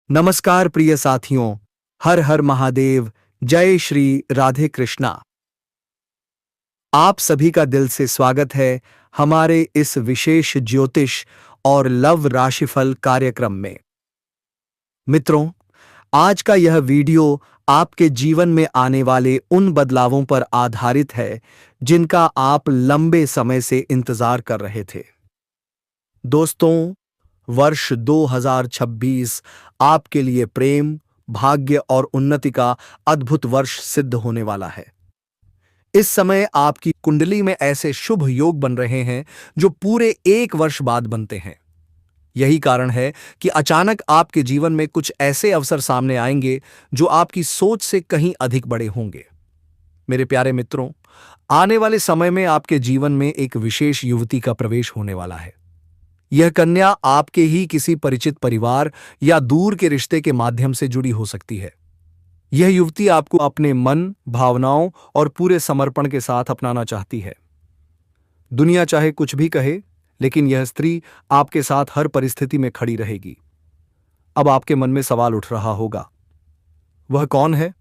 नमस्कार प्रिय साथियों, हर हर महादेव, जय श्री राधे कृष्णा। आप सभी का दिल से स्वागत है हमारे इस विशेष ज्योतिष और लव राशिफल कार्यक्रम में। मित्रों, आज का यह वीडियो आपके जीवन में आने वाले उन बदलावों पर आधारित है जिनका आप लंबे समय से इंतजार कर रहे थे। दोस्तों, वर्ष 2026 आपके लिए प्रेम, भाग्य और उन्नति का अद्भुत वर्ष सिद्ध होने वाला है। इस समय आपकी कुंडली में ऐसे शुभ योग बन रहे हैं जो पूरे एक वर्ष बाद बनते हैं। यही कारण है कि अचानक आपके जीवन में कुछ ऐसे अवसर सामने आएंगे जो आपकी सोच से कहीं अधिक बड़े होंगे। मेरे प्यारे मित्रों, आने वाले समय में आपके जीवन में एक विशेष युवती का प्रवेश होने वाला है। यह कन्या आपके ही किसी परिचित परिवार या दूर के रिश्ते के माध्यम से जुड़ी हो सकती है। यह युवती आपको अपने मन, भावनाओं और पूरे समर्पण के साथ अपनाना चाहती है। दुनिया चाहे कुछ भी कहे, लेकिन यह स्त्री आपके साथ हर परिस्थिति में खड़ी रहेगी। अब आपके मन में सवाल उठ रहा होगा, वह कौन है,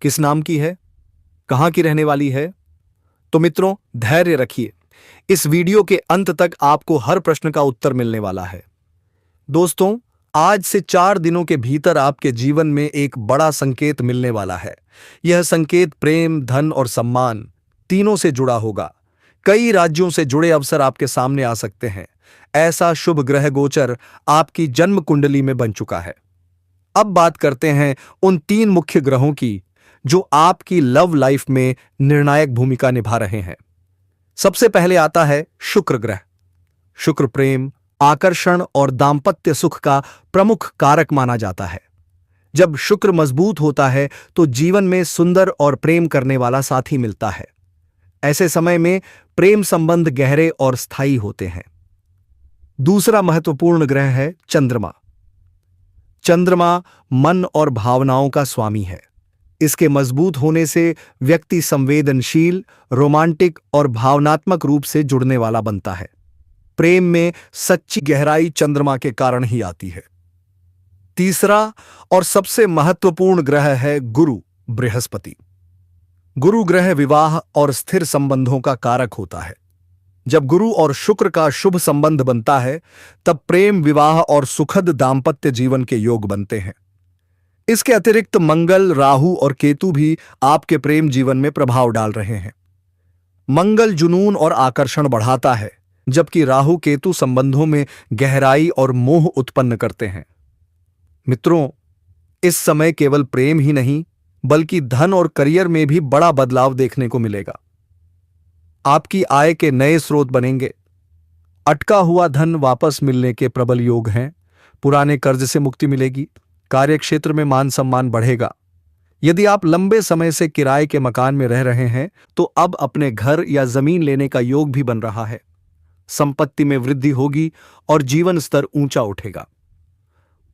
किस नाम की है, कहां की रहने वाली है? तो मित्रों, धैर्य रखिए। इस वीडियो के अंत तक आपको हर प्रश्न का उत्तर मिलने वाला है। दोस्तों, आज से 4 दिनों के भीतर आपके जीवन में एक बड़ा संकेत मिलने वाला है। यह संकेत प्रेम, धन और सम्मान तीनों से जुड़ा होगा। कई राज्यों से जुड़े अवसर आपके सामने आ सकते हैं। ऐसा शुभ ग्रह गोचर आपकी जन्म कुंडली में बन चुका है। अब बात करते हैं उन 3 मुख्य ग्रहों की जो आपकी लव लाइफ में निर्णायक भूमिका निभा रहे हैं। सबसे पहले आता है शुक्र ग्रह। शुक्र प्रेम, आकर्षण और दांपत्य सुख का प्रमुख कारक माना जाता है। जब शुक्र मजबूत होता है तो जीवन में सुंदर और प्रेम करने वाला साथी मिलता है। ऐसे समय में प्रेम संबंध गहरे और स्थायी होते हैं। दूसरा महत्वपूर्ण ग्रह है चंद्रमा। चंद्रमा मन और भावनाओं का स्वामी है। इसके मजबूत होने से व्यक्ति संवेदनशील, रोमांटिक और भावनात्मक रूप से जुड़ने वाला बनता है। प्रेम में सच्ची गहराई चंद्रमा के कारण ही आती है। तीसरा और सबसे महत्वपूर्ण ग्रह है गुरु, बृहस्पति। गुरु ग्रह विवाह और स्थिर संबंधों का कारक होता है। जब गुरु और शुक्र का शुभ संबंध बनता है, तब प्रेम, विवाह और सुखद दाम्पत्य जीवन के योग बनते हैं। इसके अतिरिक्त मंगल, राहु और केतु भी आपके प्रेम जीवन में प्रभाव डाल रहे हैं। मंगल जुनून और आकर्षण बढ़ाता है, जबकि राहु केतु संबंधों में गहराई और मोह उत्पन्न करते हैं। मित्रों, इस समय केवल प्रेम ही नहीं, बल्कि धन और करियर में भी बड़ा बदलाव देखने को मिलेगा। आपकी आय के नए स्रोत बनेंगे। अटका हुआ धन वापस मिलने के प्रबल योग हैं। पुराने कर्ज से मुक्ति मिलेगी। कार्यक्षेत्र में मान सम्मान बढ़ेगा। यदि आप लंबे समय से किराए के मकान में रह रहे हैं, तो अब अपने घर या जमीन लेने का योग भी बन रहा है। संपत्ति में वृद्धि होगी और जीवन स्तर ऊंचा उठेगा।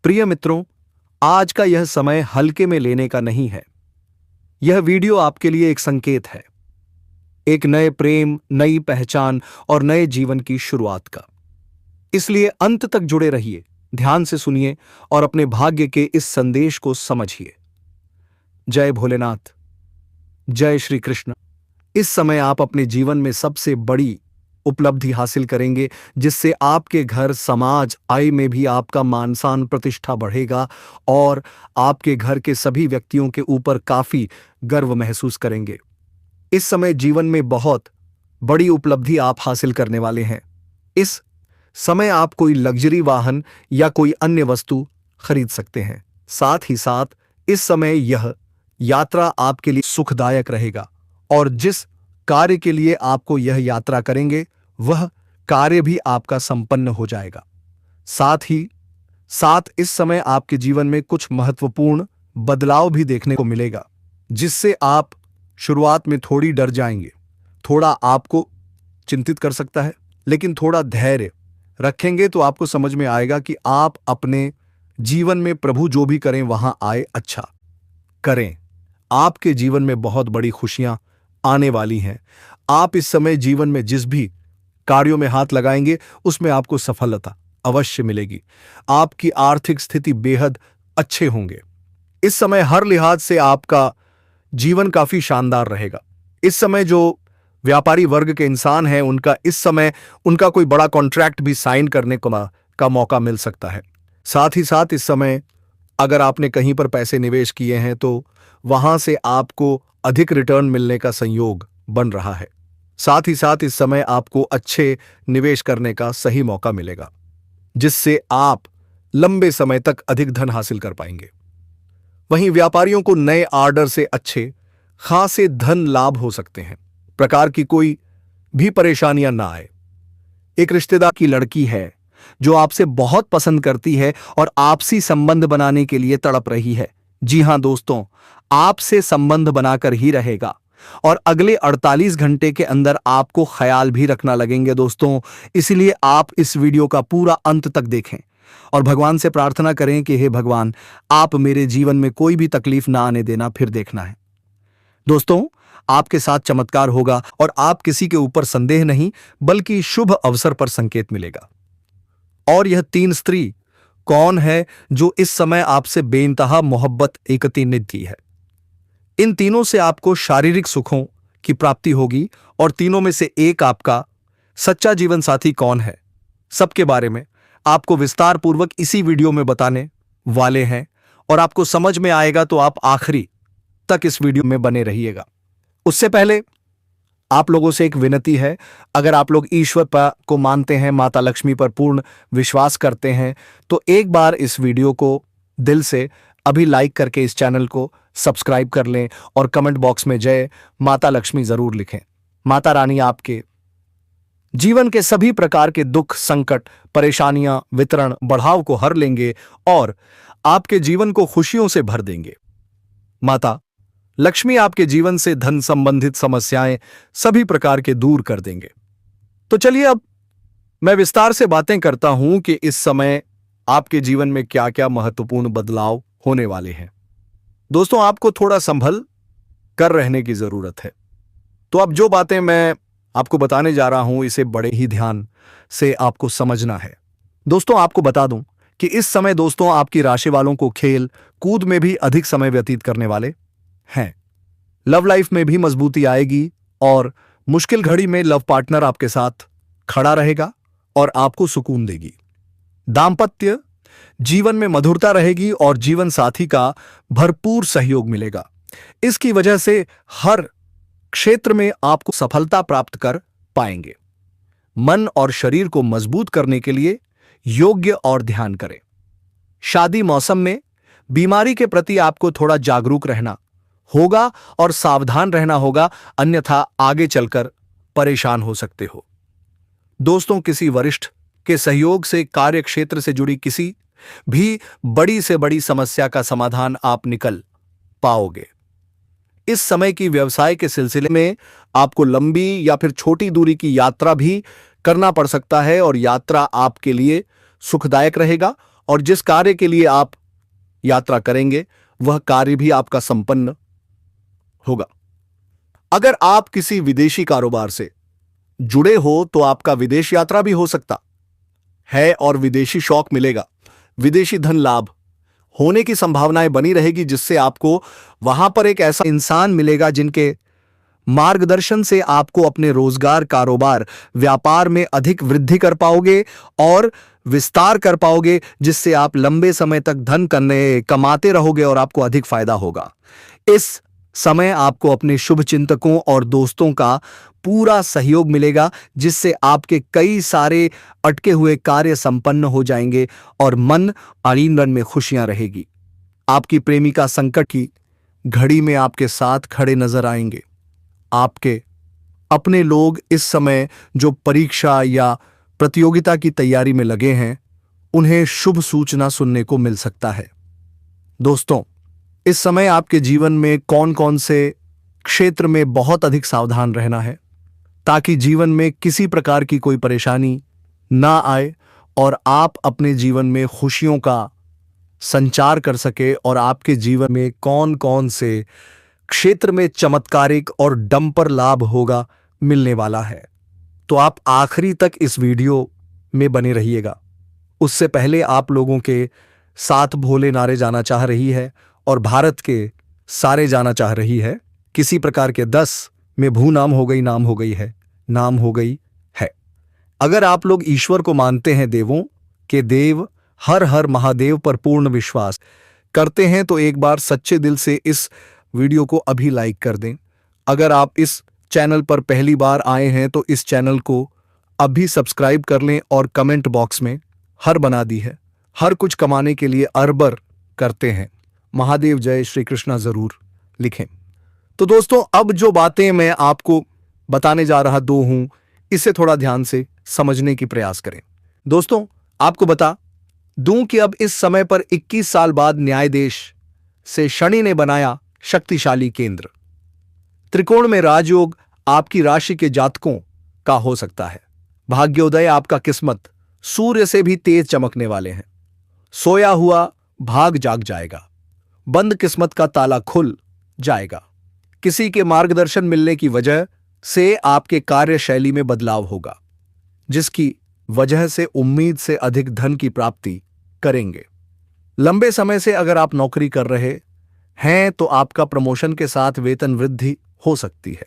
प्रिय मित्रों, आज का यह समय हल्के में लेने का नहीं है। यह वीडियो आपके लिए एक संकेत है, एक नए प्रेम, नई पहचान और नए जीवन की शुरुआत का। इसलिए अंत तक जुड़े रहिए, ध्यान से सुनिए और अपने भाग्य के इस संदेश को समझिए। जय भोलेनाथ, जय श्री कृष्ण। इस समय आप अपने जीवन में सबसे बड़ी उपलब्धि हासिल करेंगे, जिससे आपके घर, समाज, आय में भी आपका मान सम्मान, प्रतिष्ठा बढ़ेगा और आपके घर के सभी व्यक्तियों के ऊपर काफी गर्व महसूस करेंगे। इस समय जीवन में बहुत बड़ी उपलब्धि आप हासिल करने वाले हैं। इस समय आप कोई लग्जरी वाहन या कोई अन्य वस्तु खरीद सकते हैं। साथ ही साथ इस समय यह यात्रा आपके लिए सुखदायक रहेगा और जिस कार्य के लिए आपको यह यात्रा करेंगे, वह कार्य भी आपका संपन्न हो जाएगा। साथ ही साथ इस समय आपके जीवन में कुछ महत्वपूर्ण बदलाव भी देखने को मिलेगा, जिससे आप शुरुआत में थोड़ी डर जाएंगे, थोड़ा आपको चिंतित कर सकता है, लेकिन थोड़ा धैर्य रखेंगे तो आपको समझ में आएगा कि आप अपने जीवन में प्रभु जो भी करें वहां आए अच्छा करें। आपके जीवन में बहुत बड़ी खुशियां आने वाली हैं। आप इस समय जीवन में जिस भी कार्यों में हाथ लगाएंगे, उसमें आपको सफलता अवश्य मिलेगी। आपकी आर्थिक स्थिति बेहद अच्छे होंगे। इस समय हर लिहाज से आपका जीवन काफी शानदार रहेगा। इस समय जो व्यापारी वर्ग के इंसान हैं उनका इस समय उनका कोई बड़ा कॉन्ट्रैक्ट भी साइन करने का मौका मिल सकता है। साथ ही साथ इस समय अगर आपने कहीं पर पैसे निवेश किए हैं तो वहां से आपको अधिक रिटर्न मिलने का संयोग बन रहा है। साथ ही साथ इस समय आपको अच्छे निवेश करने का सही मौका मिलेगा, जिससे आप लंबे समय तक अधिक धन हासिल कर पाएंगे। वहीं व्यापारियों को नए ऑर्डर से अच्छे खासे धन लाभ हो सकते हैं। प्रकार की कोई भी परेशानियां ना आए। एक रिश्तेदार की लड़की है जो आपसे बहुत पसंद करती है और आपसी संबंध बनाने के लिए तड़प रही है। जी हां दोस्तों, आपसे संबंध बनाकर ही रहेगा और अगले 48 घंटे के अंदर आपको ख्याल भी रखना लगेंगे दोस्तों। इसलिए आप इस वीडियो का पूरा अंत तक देखें और भगवान से प्रार्थना करें कि हे भगवान, आप मेरे जीवन में कोई भी तकलीफ ना आने देना, फिर देखना है। दोस्तों, आपके साथ चमत्कार होगा और आप किसी के ऊपर संदेह नहीं बल्कि शुभ अवसर पर संकेत मिलेगा। और यह 3 स्त्री कौन है जो इस समय आपसे बेइंतहा मोहब्बत एकती है? इन तीनों से आपको शारीरिक सुखों की प्राप्ति होगी और तीनों में से एक आपका सच्चा जीवन साथी कौन है, सबके बारे में आपको विस्तार पूर्वक इसी वीडियो में बताने वाले हैं और आपको समझ में आएगा तो आप आखिरी तक इस वीडियो में बने रहिएगा। उससे पहले आप लोगों से एक विनती है, अगर आप लोग ईश्वर को मानते हैं, माता लक्ष्मी पर पूर्ण विश्वास करते हैं, तो एक बार इस वीडियो को दिल से अभी लाइक करके इस चैनल को सब्सक्राइब कर लें और कमेंट बॉक्स में जय माता लक्ष्मी जरूर लिखें। माता रानी आपके जीवन के सभी प्रकार के दुख, संकट, परेशानियां, वितरण, बढ़ाव को हर लेंगे और आपके जीवन को खुशियों से भर देंगे। माता लक्ष्मी आपके जीवन से धन संबंधित समस्याएं सभी प्रकार के दूर कर देंगे। तो चलिए अब मैं विस्तार से बातें करता हूं कि इस समय आपके जीवन में क्या क्या महत्वपूर्ण बदलाव होने वाले हैं। दोस्तों, आपको थोड़ा संभल कर रहने की जरूरत है। तो अब जो बातें मैं आपको बताने जा रहा हूं इसे बड़े ही ध्यान से आपको समझना है। दोस्तों, आपको बता दूं कि इस समय दोस्तों आपकी राशि वालों को खेल कूद में भी अधिक समय व्यतीत करने वाले हैं। लव लाइफ में भी मजबूती आएगी और मुश्किल घड़ी में लव पार्टनर आपके साथ खड़ा रहेगा और आपको सुकून देगी। दाम्पत्य जीवन में मधुरता रहेगी और जीवन साथी का भरपूर सहयोग मिलेगा। इसकी वजह से हर क्षेत्र में आपको सफलता प्राप्त कर पाएंगे। मन और शरीर को मजबूत करने के लिए योग्य और ध्यान करें। शादी मौसम में बीमारी के प्रति आपको थोड़ा जागरूक रहना होगा और सावधान रहना होगा, अन्यथा आगे चलकर परेशान हो सकते हो। दोस्तों, किसी वरिष्ठ के सहयोग से कार्य क्षेत्र से जुड़ी किसी भी बड़ी से बड़ी समस्या का समाधान आप निकल पाओगे। इस समय की व्यवसाय के सिलसिले में आपको लंबी या फिर छोटी दूरी की यात्रा भी करना पड़ सकता है और यात्रा आपके लिए सुखदायक रहेगा और जिस कार्य के लिए आप यात्रा करेंगे वह कार्य भी आपका संपन्न होगा। अगर आप किसी विदेशी कारोबार से जुड़े हो तो आपका विदेश यात्रा भी हो सकता है और विदेशी शौक मिलेगा। विदेशी धन लाभ होने की संभावनाएं बनी रहेगी, जिससे आपको वहां पर एक ऐसा इंसान मिलेगा जिनके मार्गदर्शन से आपको अपने रोजगार, कारोबार, व्यापार में अधिक वृद्धि कर पाओगे और विस्तार कर पाओगे, जिससे आप लंबे समय तक धन कमाते रहोगे और आपको अधिक फायदा होगा। इस समय आपको अपने शुभ चिंतकों और दोस्तों का पूरा सहयोग मिलेगा, जिससे आपके कई सारे अटके हुए कार्य संपन्न हो जाएंगे और मन आलिंगन में खुशियां रहेगी। आपकी प्रेमिका संकट की घड़ी में आपके साथ खड़े नजर आएंगे। आपके अपने लोग इस समय जो परीक्षा या प्रतियोगिता की तैयारी में लगे हैं, उन्हें शुभ सूचना सुनने को मिल सकता है। दोस्तों, इस समय आपके जीवन में कौन कौन से क्षेत्र में बहुत अधिक सावधान रहना है ताकि जीवन में किसी प्रकार की कोई परेशानी ना आए और आप अपने जीवन में खुशियों का संचार कर सके और आपके जीवन में कौन कौन से क्षेत्र में चमत्कारिक और डंपर लाभ होगा मिलने वाला है, तो आप आखिरी तक इस वीडियो में बने रहिएगा। उससे पहले आप लोगों के 7 भोले नारे जाना चाह रही है और भारत के सारे जाना चाह रही है। किसी प्रकार के 10 में भू नाम हो गई, नाम हो गई है, नाम हो गई है। अगर आप लोग ईश्वर को मानते हैं, देवों के देव हर हर महादेव पर पूर्ण विश्वास करते हैं, तो एक बार सच्चे दिल से इस वीडियो को अभी लाइक कर दें। अगर आप इस चैनल पर पहली बार आए हैं तो इस चैनल को अभी सब्सक्राइब कर लें और कमेंट बॉक्स में हर बना दी है। हर कुछ कमाने के लिए अरबर करते हैं, महादेव जय श्री कृष्णा जरूर लिखें। तो दोस्तों, अब जो बातें मैं आपको बताने जा रहा हूं, इसे थोड़ा ध्यान से समझने की प्रयास करें। दोस्तों, आपको बता दूं कि अब इस समय पर 21 साल बाद न्यायाधीश से शनि ने बनाया शक्तिशाली केंद्र। त्रिकोण में राजयोग आपकी राशि के जातकों का हो सकता है। भाग्योदय आपका किस्मत सूर्य से भी तेज चमकने वाले हैं। सोया हुआ भाग जाग जाएगा, बंद किस्मत का ताला खुल जाएगा। किसी के मार्गदर्शन मिलने की वजह से आपके कार्यशैली में बदलाव होगा, जिसकी वजह से उम्मीद से अधिक धन की प्राप्ति करेंगे। लंबे समय से अगर आप नौकरी कर रहे हैं तो आपका प्रमोशन के साथ वेतन वृद्धि हो सकती है।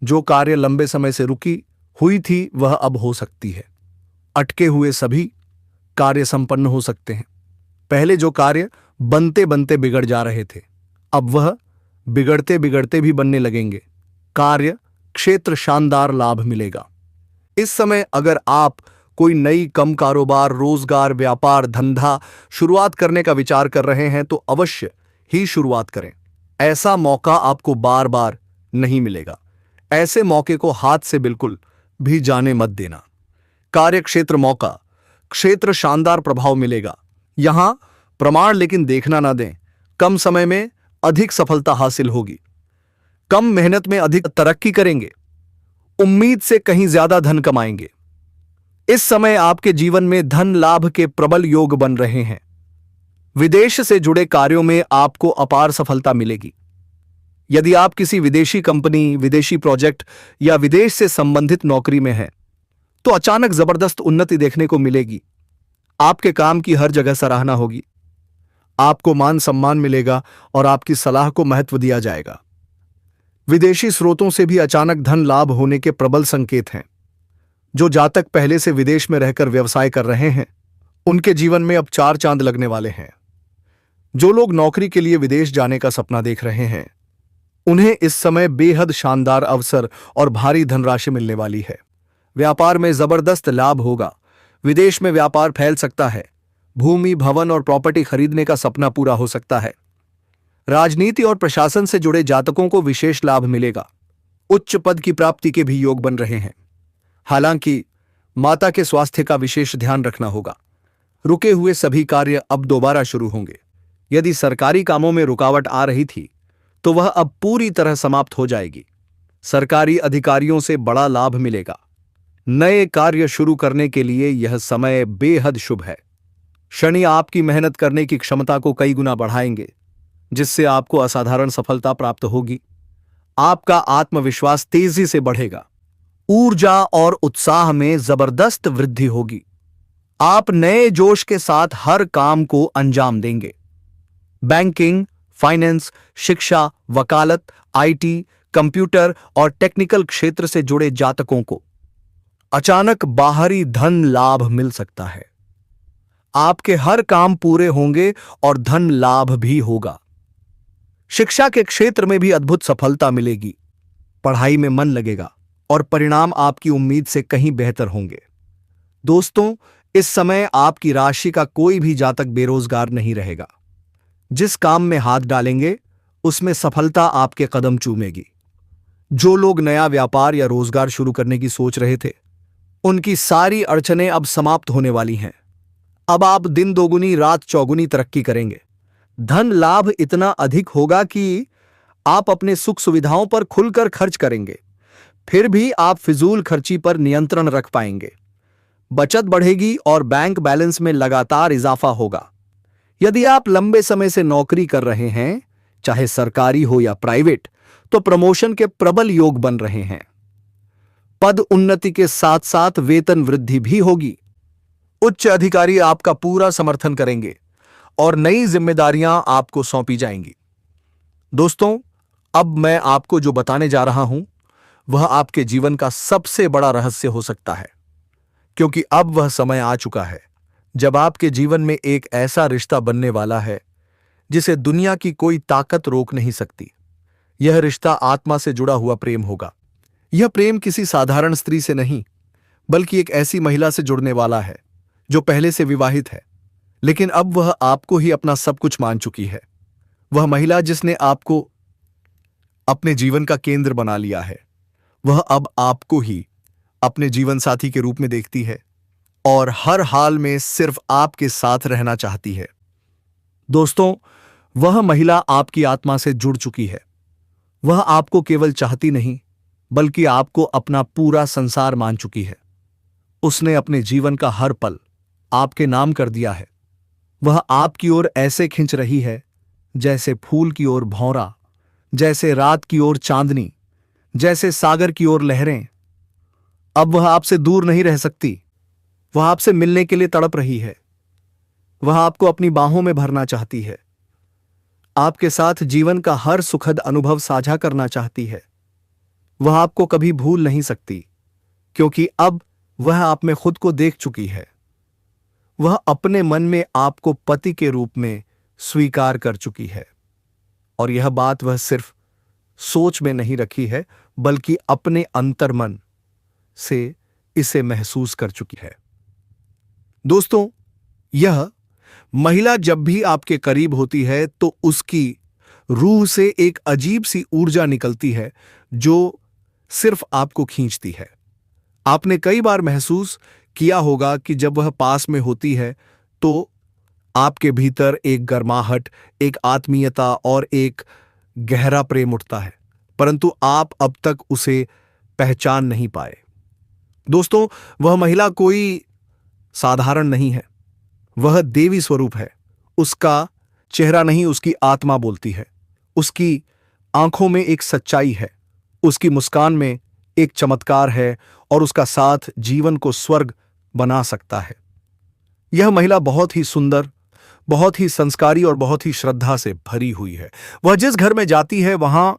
जो कार्य लंबे समय से रुकी हुई थी वह अब हो सकती है। अटके हुए सभी कार्य संपन्न हो सकते हैं। पहले जो कार्य बनते बनते बिगड़ जा रहे थे, अब वह बिगड़ते बिगड़ते भी बनने लगेंगे। कार्य क्षेत्र शानदार लाभ मिलेगा। इस समय अगर आप कोई नई कम कारोबार, रोजगार, व्यापार, धंधा शुरुआत करने का विचार कर रहे हैं तो अवश्य ही शुरुआत करें। ऐसा मौका आपको बार बार नहीं मिलेगा। ऐसे मौके को हाथ से बिल्कुल भी जाने मत देना। कार्य क्षेत्र मौका, क्षेत्र शानदार प्रभाव मिलेगा। यहां प्रमाण लेकिन देखना ना दें। कम समय में अधिक सफलता हासिल होगी। कम मेहनत में अधिक तरक्की करेंगे। उम्मीद से कहीं ज्यादा धन कमाएंगे। इस समय आपके जीवन में धन लाभ के प्रबल योग बन रहे हैं। विदेश से जुड़े कार्यों में आपको अपार सफलता मिलेगी। यदि आप किसी विदेशी कंपनी, विदेशी प्रोजेक्ट या विदेश से संबंधित नौकरी में हैं, तो अचानक जबरदस्त उन्नति देखने को मिलेगी। आपके काम की हर जगह सराहना होगी। आपको मान सम्मान मिलेगा और आपकी सलाह को महत्व दिया जाएगा। विदेशी स्रोतों से भी अचानक धन लाभ होने के प्रबल संकेत हैं। जो जातक पहले से विदेश में रहकर व्यवसाय कर रहे हैं, उनके जीवन में अब 4 चांद लगने वाले हैं। जो लोग नौकरी के लिए विदेश जाने का सपना देख रहे हैं, उन्हें इस समय बेहद शानदार अवसर और भारी धनराशि मिलने वाली है। व्यापार में जबरदस्त लाभ होगा। विदेश में व्यापार फैल सकता है। भूमि, भवन और प्रॉपर्टी खरीदने का सपना पूरा हो सकता है। राजनीति और प्रशासन से जुड़े जातकों को विशेष लाभ मिलेगा। उच्च पद की प्राप्ति के भी योग बन रहे हैं। हालांकि माता के स्वास्थ्य का विशेष ध्यान रखना होगा। रुके हुए सभी कार्य अब दोबारा शुरू होंगे। यदि सरकारी कामों में रुकावट आ रही थी तो वह अब पूरी तरह समाप्त हो जाएगी। सरकारी अधिकारियों से बड़ा लाभ मिलेगा। नए कार्य शुरू करने के लिए यह समय बेहद शुभ है। शनि आपकी मेहनत करने की क्षमता को कई गुना बढ़ाएंगे, जिससे आपको असाधारण सफलता प्राप्त होगी। आपका आत्मविश्वास तेजी से बढ़ेगा। ऊर्जा और उत्साह में जबरदस्त वृद्धि होगी। आप नए जोश के साथ हर काम को अंजाम देंगे। बैंकिंग, फाइनेंस, शिक्षा, वकालत, आईटी, कंप्यूटर और टेक्निकल क्षेत्र से जुड़े जातकों को अचानक बाहरी धन लाभ मिल सकता है। आपके हर काम पूरे होंगे और धन लाभ भी होगा। शिक्षा के क्षेत्र में भी अद्भुत सफलता मिलेगी। पढ़ाई में मन लगेगा और परिणाम आपकी उम्मीद से कहीं बेहतर होंगे। दोस्तों, इस समय आपकी राशि का कोई भी जातक बेरोजगार नहीं रहेगा। जिस काम में हाथ डालेंगे उसमें सफलता आपके कदम चूमेगी। जो लोग नया व्यापार या रोजगार शुरू करने की सोच रहे थे, उनकी सारी अड़चनें अब समाप्त होने वाली हैं। अब आप दिन दोगुनी रात चौगुनी तरक्की करेंगे। धन लाभ इतना अधिक होगा कि आप अपने सुख सुविधाओं पर खुलकर खर्च करेंगे। फिर भी आप फिजूल खर्ची पर नियंत्रण रख पाएंगे। बचत बढ़ेगी और बैंक बैलेंस में लगातार इजाफा होगा। यदि आप लंबे समय से नौकरी कर रहे हैं, चाहे सरकारी हो या प्राइवेट, तो प्रमोशन के प्रबल योग बन रहे हैं। पद उन्नति के साथ साथ वेतन वृद्धि भी होगी। उच्च अधिकारी आपका पूरा समर्थन करेंगे और नई जिम्मेदारियां आपको सौंपी जाएंगी। दोस्तों, अब मैं आपको जो बताने जा रहा हूं वह आपके जीवन का सबसे बड़ा रहस्य हो सकता है, क्योंकि अब वह समय आ चुका है जब आपके जीवन में एक ऐसा रिश्ता बनने वाला है जिसे दुनिया की कोई ताकत रोक नहीं सकती। यह रिश्ता आत्मा से जुड़ा हुआ प्रेम होगा। यह प्रेम किसी साधारण स्त्री से नहीं, बल्कि एक ऐसी महिला से जुड़ने वाला है जो पहले से विवाहित है, लेकिन अब वह आपको ही अपना सब कुछ मान चुकी है। वह महिला जिसने आपको अपने जीवन का केंद्र बना लिया है, वह अब आपको ही अपने जीवन साथी के रूप में देखती है और हर हाल में सिर्फ आपके साथ रहना चाहती है। दोस्तों, वह महिला आपकी आत्मा से जुड़ चुकी है। वह आपको केवल चाहती नहीं, बल्कि आपको अपना पूरा संसार मान चुकी है। उसने अपने जीवन का हर पल आपके नाम कर दिया है। वह आपकी ओर ऐसे खिंच रही है जैसे फूल की ओर भौरा, जैसे रात की ओर चांदनी, जैसे सागर की ओर लहरें। अब वह आपसे दूर नहीं रह सकती। वह आपसे मिलने के लिए तड़प रही है। वह आपको अपनी बाहों में भरना चाहती है। आपके साथ जीवन का हर सुखद अनुभव साझा करना चाहती है। वह आपको कभी भूल नहीं सकती, क्योंकि अब वह आप में खुद को देख चुकी है। वह अपने मन में आपको पति के रूप में स्वीकार कर चुकी है, और यह बात वह सिर्फ सोच में नहीं रखी है, बल्कि अपने अंतर्मन से इसे महसूस कर चुकी है। दोस्तों, यह महिला जब भी आपके करीब होती है तो उसकी रूह से एक अजीब सी ऊर्जा निकलती है जो सिर्फ आपको खींचती है। आपने कई बार महसूस किया होगा कि जब वह पास में होती है तो आपके भीतर एक गर्माहट, एक आत्मीयता और एक गहरा प्रेम उठता है, परंतु आप अब तक उसे पहचान नहीं पाए। दोस्तों, वह महिला कोई साधारण नहीं है। वह देवी स्वरूप है। उसका चेहरा नहीं, उसकी आत्मा बोलती है। उसकी आंखों में एक सच्चाई है, उसकी मुस्कान में एक चमत्कार है, और उसका साथ जीवन को स्वर्ग बना सकता है। यह महिला बहुत ही सुंदर, बहुत ही संस्कारी और बहुत ही श्रद्धा से भरी हुई है। वह जिस घर में जाती है वहां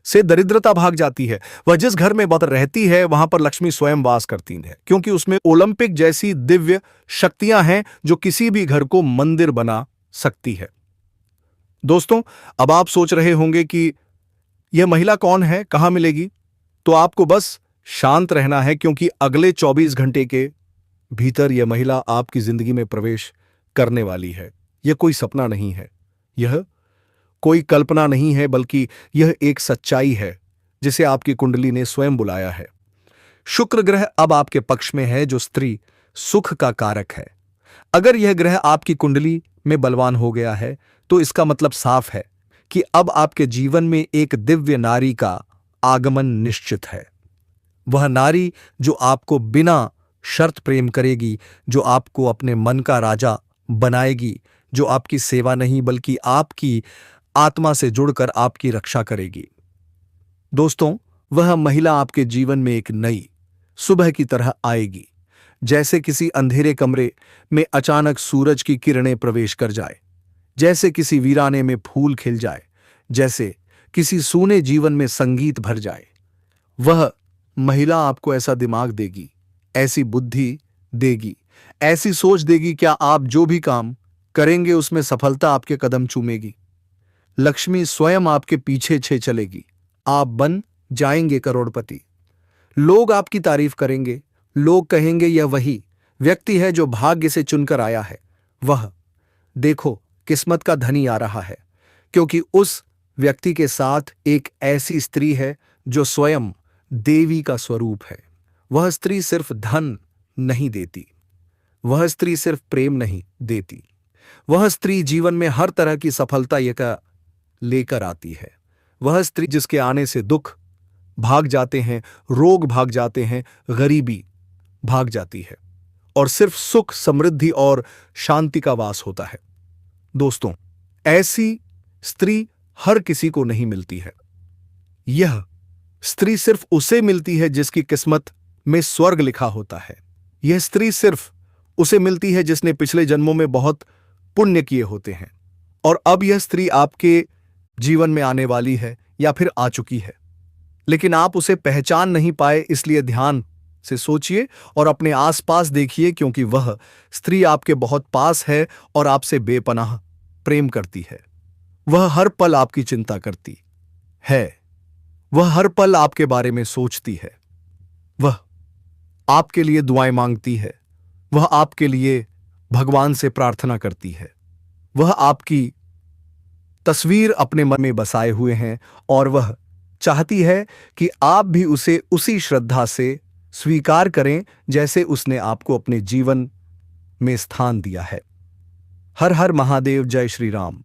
से दरिद्रता भाग जाती है। वह जिस घर में बद रहती है वहां पर लक्ष्मी स्वयं वास करती है, क्योंकि उसमें ओलंपिक जैसी दिव्य शक्तियां हैं जो किसी भी घर को मंदिर बना सकती है। दोस्तों, अब आप सोच रहे होंगे कि यह महिला कौन है, कहां मिलेगी? तो आपको बस शांत रहना है, क्योंकि अगले 24 घंटे के भीतर यह महिला आपकी जिंदगी में प्रवेश करने वाली है। यह कोई सपना नहीं है, यह कोई कल्पना नहीं है, बल्कि यह एक सच्चाई है जिसे आपकी कुंडली ने स्वयं बुलाया है। शुक्र ग्रह अब आपके पक्ष में है, जो स्त्री सुख का कारक है। अगर यह ग्रह आपकी कुंडली में बलवान हो गया है तो इसका मतलब साफ है कि अब आपके जीवन में एक दिव्य नारी का आगमन निश्चित है। वह नारी जो आपको बिना शर्त प्रेम करेगी, जो आपको अपने मन का राजा बनाएगी, जो आपकी सेवा नहीं बल्कि आपकी आत्मा से जुड़कर आपकी रक्षा करेगी। दोस्तों, वह महिला आपके जीवन में एक नई सुबह की तरह आएगी, जैसे किसी अंधेरे कमरे में अचानक सूरज की किरणें प्रवेश कर जाए, जैसे किसी वीराने में फूल खिल जाए, जैसे किसी सूने जीवन में संगीत भर जाए। वह महिला आपको ऐसा दिमाग देगी, ऐसी बुद्धि देगी, ऐसी सोच देगी, क्या आप जो भी काम करेंगे उसमें सफलता आपके कदम चूमेगी। लक्ष्मी स्वयं आपके पीछे छे चलेगी। आप बन जाएंगे करोड़पति। लोग आपकी तारीफ करेंगे। लोग कहेंगे, यह वही व्यक्ति है जो भाग्य से चुनकर आया है। वह देखो, किस्मत का धनी आ रहा है, क्योंकि उस व्यक्ति के साथ एक ऐसी स्त्री है जो स्वयं देवी का स्वरूप है। वह स्त्री सिर्फ धन नहीं देती, वह स्त्री सिर्फ प्रेम नहीं देती, वह स्त्री जीवन में हर तरह की सफलता लेकर आती है। वह स्त्री जिसके आने से दुख भाग जाते हैं, रोग भाग जाते हैं, गरीबी भाग जाती है, और सिर्फ सुख, समृद्धि और शांति का वास होता है। दोस्तों, ऐसी स्त्री हर किसी को नहीं मिलती है। यह स्त्री सिर्फ उसे मिलती है जिसकी किस्मत में स्वर्ग लिखा होता है। यह स्त्री सिर्फ उसे मिलती है जिसने पिछले जन्मों में बहुत पुण्य किए होते हैं और अब यह स्त्री आपके जीवन में आने वाली है या फिर आ चुकी है, लेकिन आप उसे पहचान नहीं पाए। इसलिए ध्यान से सोचिए और अपने आसपास देखिए, क्योंकि वह स्त्री आपके बहुत पास है और आपसे बेपनाह प्रेम करती है। वह हर पल आपकी चिंता करती है, वह हर पल आपके बारे में सोचती है, वह आपके लिए दुआएं मांगती है, वह आपके लिए भगवान से प्रार्थना करती है, वह आपकी तस्वीर अपने मन में बसाए हुए हैं और वह चाहती है कि आप भी उसे उसी श्रद्धा से स्वीकार करें जैसे उसने आपको अपने जीवन में स्थान दिया है। हर हर महादेव, जय श्री राम।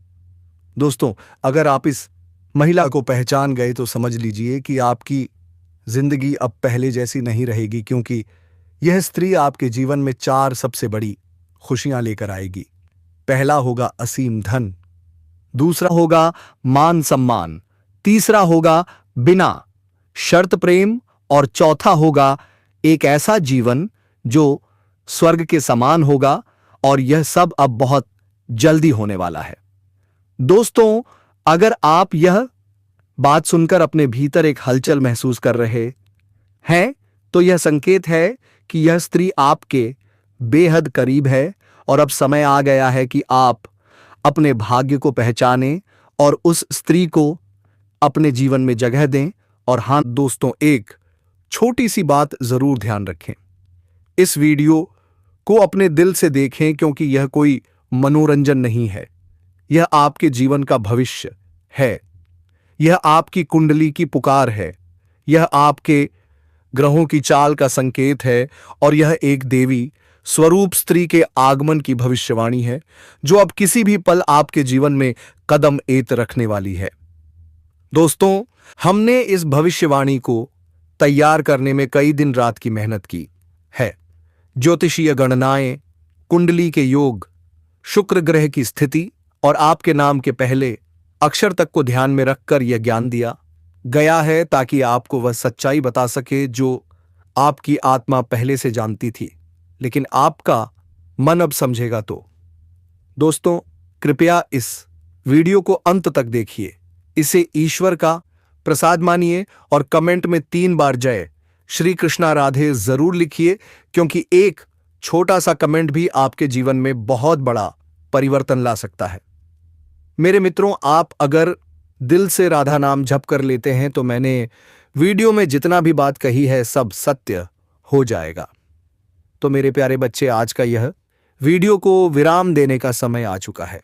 दोस्तों, अगर आप इस महिला को पहचान गए तो समझ लीजिए कि आपकी जिंदगी अब पहले जैसी नहीं रहेगी, क्योंकि यह स्त्री आपके जीवन में 4 सबसे बड़ी खुशियां लेकर आएगी। पहला होगा असीम धन, दूसरा होगा मान सम्मान, तीसरा होगा बिना शर्त प्रेम और चौथा होगा एक ऐसा जीवन जो स्वर्ग के समान होगा। और यह सब अब बहुत जल्दी होने वाला है। दोस्तों, अगर आप यह बात सुनकर अपने भीतर एक हलचल महसूस कर रहे हैं तो यह संकेत है कि यह स्त्री आपके बेहद करीब है और अब समय आ गया है कि आप अपने भाग्य को पहचानें और उस स्त्री को अपने जीवन में जगह दें। और हाँ दोस्तों, एक छोटी सी बात जरूर ध्यान रखें, इस वीडियो को अपने दिल से देखें, क्योंकि यह कोई मनोरंजन नहीं है, यह आपके जीवन का भविष्य है, यह आपकी कुंडली की पुकार है, यह आपके ग्रहों की चाल का संकेत है और यह एक देवी स्वरूप स्त्री के आगमन की भविष्यवाणी है जो अब किसी भी पल आपके जीवन में कदम एत रखने वाली है। दोस्तों, हमने इस भविष्यवाणी को तैयार करने में कई दिन रात की मेहनत की है। ज्योतिषीय गणनाएं, कुंडली के योग, शुक्र ग्रह की स्थिति और आपके नाम के पहले अक्षर तक को ध्यान में रखकर यह ज्ञान दिया गया है ताकि आपको वह सच्चाई बता सके जो आपकी आत्मा पहले से जानती थी, लेकिन आपका मन अब समझेगा। तो दोस्तों, कृपया इस वीडियो को अंत तक देखिए, इसे ईश्वर का प्रसाद मानिए और कमेंट में 3 बार जय श्री कृष्णा राधे जरूर लिखिए, क्योंकि एक छोटा सा कमेंट भी आपके जीवन में बहुत बड़ा परिवर्तन ला सकता है। मेरे मित्रों, आप अगर दिल से राधा नाम जप कर लेते हैं तो मैंने वीडियो में जितना भी बात कही है सब सत्य हो जाएगा। तो मेरे प्यारे बच्चे, आज का यह वीडियो को विराम देने का समय आ चुका है।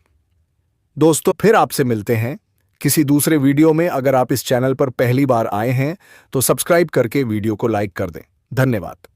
दोस्तों, फिर आपसे मिलते हैं किसी दूसरे वीडियो में। अगर आप इस चैनल पर पहली बार आए हैं तो सब्सक्राइब करके वीडियो को लाइक कर दें। धन्यवाद।